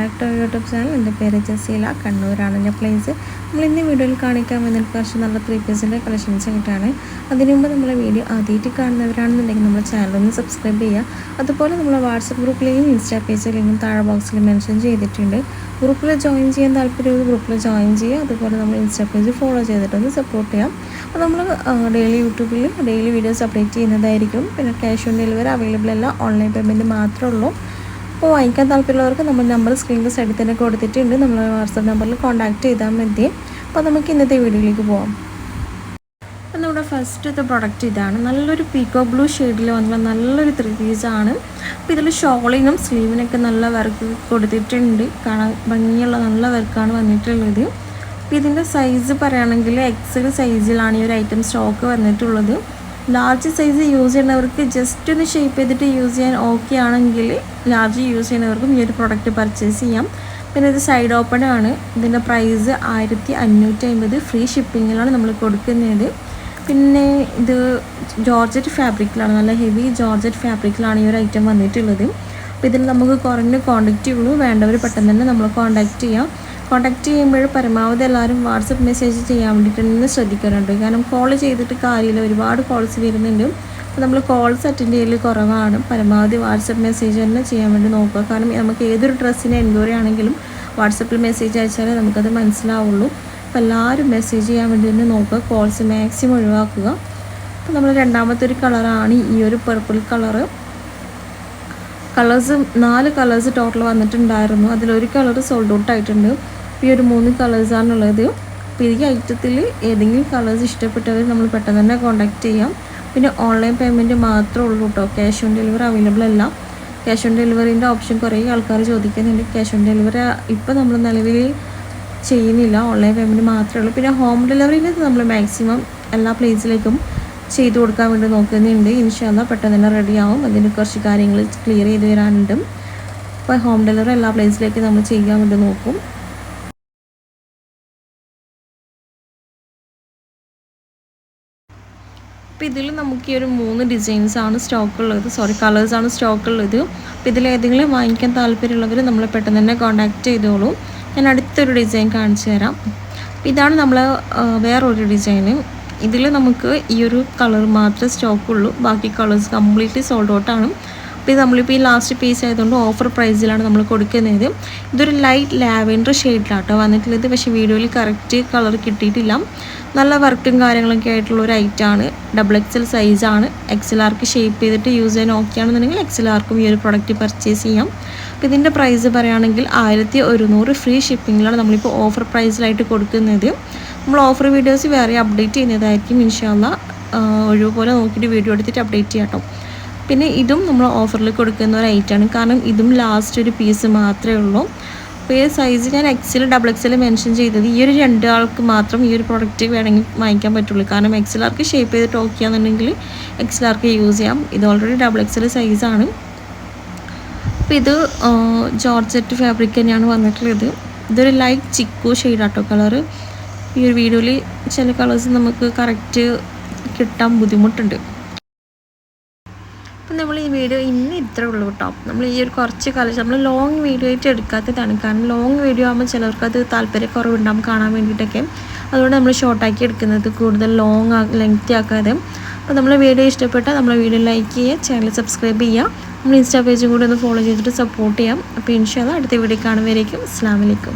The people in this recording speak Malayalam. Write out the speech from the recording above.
Back to YouTube channel. എൻ്റെ പേര് ജസീല, കണ്ണൂരാണ് എൻ്റെ പ്ലേസ്. നമ്മൾ ഇന്ന് വീഡിയോയിൽ കാണിക്കാൻ വന്നിട്ട് കുറച്ച് നല്ല 3 പീസിൻ്റെ കളക്ഷൻസ് ആയിട്ടാണ്. അതിനു മുമ്പ് നമ്മളെ വീഡിയോ ആദ്യമായിട്ട് കാണുന്നവരാണെന്നുണ്ടെങ്കിൽ നമ്മുടെ ചാനലൊന്ന് സബ്സ്ക്രൈബ് ചെയ്യുക. അതുപോലെ നമ്മളെ വാട്സപ്പ് ഗ്രൂപ്പിലെയും ഇൻസ്റ്റാ പേജിലെയും താഴെ ബോക്സിൽ മെൻഷൻ ചെയ്തിട്ടുണ്ട്. ഗ്രൂപ്പിൽ ജോയിൻ ചെയ്യാൻ താല്പര്യമുള്ള ഗ്രൂപ്പിൽ ജോയിൻ ചെയ്യുക. അതുപോലെ നമ്മൾ ഇൻസ്റ്റാ പേജ് ഫോളോ ചെയ്തിട്ടൊന്ന് സപ്പോർട്ട് ചെയ്യാം. അപ്പോൾ നമ്മൾ ഡെയിലി യൂട്യൂബിൽ ഡെയിലി വീഡിയോസ് അപ്ഡേറ്റ് ചെയ്യുന്നതായിരിക്കും. പിന്നെ ക്യാഷ് ഓൺ ഡെലിവറി അവൈലബിൾ അല്ല, ഓൺലൈൻ പേയ്മെൻറ്റ് മാത്രമേ ഉള്ളൂ. അപ്പോൾ വാങ്ങിക്കാൻ താല്പര്യമുള്ളവർക്ക് നമ്മൾ നമ്പർ സ്ക്രീനിൽ സൈഡിൽ തന്നെ കൊടുത്തിട്ടുണ്ട്. നമ്മൾ വാട്സപ്പ് നമ്പറിൽ കോൺടാക്ട് ചെയ്താൽ മതി. അപ്പോൾ നമുക്ക് ഇന്നത്തെ വീഡിയോയിലേക്ക് പോകാം. അപ്പോൾ നമ്മുടെ ഫസ്റ്റത്തെ പ്രൊഡക്റ്റ് ഇതാണ്. നല്ലൊരു പീക്കോ ബ്ലൂ ഷെയ്ഡിൽ വന്നുള്ള നല്ലൊരു 3 പീസാണ്. അപ്പോൾ ഇതിൽ ഷോളിനും സ്ലീവിനൊക്കെ നല്ല വർക്ക് കൊടുത്തിട്ടുണ്ട്. കാണാൻ ഭംഗിയുള്ള നല്ല വർക്കാണ് വന്നിട്ടുള്ളത്. അപ്പോൾ ഇതിൻ്റെ സൈസ് പറയുകയാണെങ്കിൽ എക്സൽ സൈസിലാണ് ഈ ഒരു ഐറ്റം സ്റ്റോക്ക് വന്നിട്ടുള്ളത്. ലാർജ് സൈസ് യൂസ് ചെയ്യുന്നവർക്ക് ജസ്റ്റ് ഒന്ന് ഷേപ്പ് ചെയ്തിട്ട് യൂസ് ചെയ്യാൻ ഓക്കെ ആണെങ്കിൽ ലാർജ് യൂസ് ചെയ്യുന്നവർക്കും ഈ ഒരു പ്രൊഡക്റ്റ് പർച്ചേസ് ചെയ്യാം. പിന്നെ ഇത് സൈഡ് ഓപ്പൺ ആണ്. ഇതിൻ്റെ പ്രൈസ് 1550, ഫ്രീ ഷിപ്പിങ്ങിലാണ് നമ്മൾ കൊടുക്കുന്നത്. പിന്നെ ഇത് ജോർജറ്റ് ഫാബ്രിക്കിലാണ്, നല്ല ഹെവി ജോർജറ്റ് ഫാബ്രിക്കിലാണ് ഈ ഒരു ഐറ്റം വന്നിട്ടുള്ളത്. അപ്പോൾ ഇതിൽ നമുക്ക് കുറഞ്ഞ ക്വാണ്ടിറ്റി ഉള്ളൂ. വേണ്ടവർ പെട്ടെന്ന് തന്നെ നമ്മൾ കോൺടാക്റ്റ് ചെയ്യാം. കോൺടാക്റ്റ് ചെയ്യുമ്പോൾ പരമാവധി എല്ലാവരും വാട്സപ്പ് മെസ്സേജ് ചെയ്യാൻ വേണ്ടിയിട്ട് തന്നെ ശ്രദ്ധിക്കാറുണ്ട്. കാരണം കോൾ ചെയ്തിട്ട് കാര്യമില്ല, ഒരുപാട് കോൾസ് വരുന്നുണ്ട്. അപ്പോൾ നമ്മൾ കോൾസ് അറ്റൻഡ് ചെയ്യൽ കുറവാണ്. പരമാവധി വാട്സപ്പ് മെസ്സേജ് തന്നെ ചെയ്യാൻ വേണ്ടി നോക്കുക. കാരണം നമുക്ക് ഏതൊരു ഡ്രസ്സിന് എൻക്വയറി ആണെങ്കിലും വാട്സപ്പിൽ മെസ്സേജ് അയച്ചാലേ നമുക്കത് മനസ്സിലാവുള്ളൂ. അപ്പോൾ എല്ലാവരും മെസ്സേജ് ചെയ്യാൻ വേണ്ടി തന്നെ നോക്കുക, കോൾസ് മാക്സിമം ഒഴിവാക്കുക. അപ്പോൾ നമ്മൾ രണ്ടാമത്തെ ഒരു കളറാണ് ഈ ഒരു purple colour. Colours 4 colours total വന്നിട്ടുണ്ടായിരുന്നു. അതിലൊരു കളർ സോൾഡ് ഔട്ട് ആയിട്ടുണ്ട്. ഈ ഒരു 3 കളേഴ്സാണുള്ളത്. അപ്പോൾ ഈ ഐറ്റത്തിൽ ഏതെങ്കിലും കളേഴ്സ് ഇഷ്ടപ്പെട്ടവർ നമ്മൾ പെട്ടെന്ന് തന്നെ കോൺടാക്റ്റ് ചെയ്യാം. പിന്നെ ഓൺലൈൻ പേയ്മെൻറ്റ് മാത്രമേ ഉള്ളൂ കേട്ടോ, ക്യാഷ് ഓൺ ഡെലിവറി അവൈലബിൾ അല്ല. ക്യാഷ് ഓൺ ഡെലിവറിൻ്റെ ഓപ്ഷൻ കുറേ ആൾക്കാർ ചോദിക്കുന്നുണ്ട്. ക്യാഷ് ഓൺ ഡെലിവറി ഇപ്പോൾ നമ്മൾ നിലവിൽ ചെയ്യുന്നില്ല, ഓൺലൈൻ പേയ്മെൻറ്റ് മാത്രമേ ഉള്ളൂ. പിന്നെ ഹോം ഡെലിവറിയിൽ നമ്മൾ മാക്സിമം എല്ലാ പ്ലേസിലേക്കും ചെയ്തു കൊടുക്കാൻ വേണ്ടി നോക്കുന്നുണ്ട്. ഇൻഷാല്ലാ പെട്ടെന്ന് തന്നെ റെഡിയാവും. അതിന് കുറച്ച് കാര്യങ്ങൾ ക്ലിയർ ചെയ്ത് തരാനുണ്ട്. അപ്പോൾ ഹോം ഡെലിവറി എല്ലാ പ്ലേസിലേക്ക് നമ്മൾ ചെയ്യാൻ വേണ്ടി നോക്കും. അപ്പോൾ ഇതിൽ നമുക്ക് ഈ ഒരു 3 ഡിസൈൻസാണ് സ്റ്റോക്കുള്ളത്, കളേഴ്സാണ് സ്റ്റോക്കുള്ളത്. അപ്പോൾ ഇതിലേതെങ്കിലും വാങ്ങിക്കാൻ താല്പര്യമുള്ളവർ നമ്മൾ പെട്ടെന്ന് തന്നെ കോൺടാക്റ്റ് ചെയ്തോളൂ. ഞാൻ അടുത്തൊരു ഡിസൈൻ കാണിച്ചു തരാം. അപ്പോൾ ഇതാണ് നമ്മൾ വേറൊരു ഡിസൈന്. ഇതിൽ നമുക്ക് ഈ ഒരു കളർ മാത്രമേ സ്റ്റോക്കുള്ളൂ, ബാക്കി കളേഴ്സ് കംപ്ലീറ്റ്ലി സോൾഡ് ഔട്ടാണ്. അപ്പോൾ ഇത് നമ്മളിപ്പോൾ ഈ ലാസ്റ്റ് പീസ് ആയതുകൊണ്ട് ഓഫർ പ്രൈസിലാണ് നമ്മൾ കൊടുക്കുന്നത്. ഇതൊരു ലൈറ്റ് ലാവൻഡർ ഷെയ്ഡിലാട്ടോ വന്നിട്ടുള്ളത്. പക്ഷേ വീഡിയോയിൽ കറക്റ്റ് കളർ കിട്ടിയിട്ടില്ല. നല്ല വർക്കും കാര്യങ്ങളൊക്കെ ആയിട്ടുള്ള ഒരു ഐറ്റമാണ്. XXL സൈസാണ്. XLർക്ക് ഷേപ്പ് ചെയ്തിട്ട് യൂസ് ചെയ്യാൻ ഓക്കെ ആണെന്നുണ്ടെങ്കിൽ XLർക്കും ഈ ഒരു പ്രൊഡക്റ്റ് പർച്ചേസ് ചെയ്യാം. അപ്പോൾ ഇതിൻ്റെ പ്രൈസ് പറയുകയാണെങ്കിൽ 1100, ഫ്രീ ഷിപ്പിങ്ങിലാണ് നമ്മളിപ്പോൾ ഓഫർ പ്രൈസിലായിട്ട് കൊടുക്കുന്നത്. നമ്മൾ ഓഫർ വീഡിയോസ് വേറെ അപ്ഡേറ്റ് ചെയ്യുന്നതായിരിക്കും ഇൻഷാല്ലാ. ഒഴിവുപോലെ നോക്കിയിട്ട് വീഡിയോ എടുത്തിട്ട് അപ്ഡേറ്റ് ചെയ്യാം കേട്ടോ. പിന്നെ ഇതും നമ്മൾ ഓഫറിൽ കൊടുക്കുന്ന ഒരു ഐറ്റമാണ്. കാരണം ഇതും ലാസ്റ്റ് ഒരു പീസ് മാത്രമേ ഉള്ളൂ. അപ്പോൾ ഈ സൈസ് ഞാൻ XL മെൻഷൻ ചെയ്തത് ഈ ഒരു 2 ആൾക്ക് മാത്രം ഈ ഒരു പ്രൊഡക്റ്റ് വേണമെങ്കിൽ വാങ്ങിക്കാൻ പറ്റുള്ളൂ. കാരണം XLർക്ക് ഷേപ്പ് ചെയ്തിട്ട് ഓക്കെ ആണെന്നുണ്ടെങ്കിൽ XLർക്ക് യൂസ് ചെയ്യാം. ഇത് ഓൾറെഡി XXL സൈസാണ്. അപ്പോൾ ഇത് ജോർജറ്റ് ഫാബ്രിക് തന്നെയാണ് വന്നിട്ടുള്ളത്. ഇതൊരു ലൈറ്റ് ചിക്കു ഷെയ്ഡാട്ടോ കളറ്. ഈ ഒരു വീഡിയോയിൽ ചില കളേഴ്സ് നമുക്ക് കറക്റ്റ് കിട്ടാൻ ബുദ്ധിമുട്ടുണ്ട്. അപ്പം നമ്മൾ ഈ വീഡിയോ ഇന്ന് ഇത്രേ ഉള്ളൂ കേട്ടോ. നമ്മൾ ഈ ഒരു കുറച്ച് കളേഴ്സ് നമ്മൾ ലോങ് വീഡിയോ ആയിട്ട് എടുക്കാത്തതാണ്. കാരണം ലോങ് വീഡിയോ ആകുമ്പോൾ ചിലർക്ക് അത് താല്പര്യക്കുറവുണ്ടാകും കാണാൻ വേണ്ടിയിട്ടൊക്കെ. അതുകൊണ്ട് നമ്മൾ ഷോർട്ടാക്കി എടുക്കുന്നത്, കൂടുതൽ ലെങ്തി ആക്കാതെ. അപ്പോൾ നമ്മളെ വീഡിയോ ഇഷ്ടപ്പെട്ടാൽ നമ്മളെ വീഡിയോ ലൈക്ക് ചെയ്യുക, ചാനൽ സബ്സ്ക്രൈബ് ചെയ്യുക, നമ്മൾ ഇൻസ്റ്റാ പേജും കൂടി ഒന്ന് ഫോളോ ചെയ്തിട്ട് സപ്പോർട്ട് ചെയ്യാം. അപ്പോൾ ഇൻഷാല്ലാ അടുത്ത വീഡിയോ കാണുമ്പോഴേക്കും അസ്സലാമു അലൈക്കും.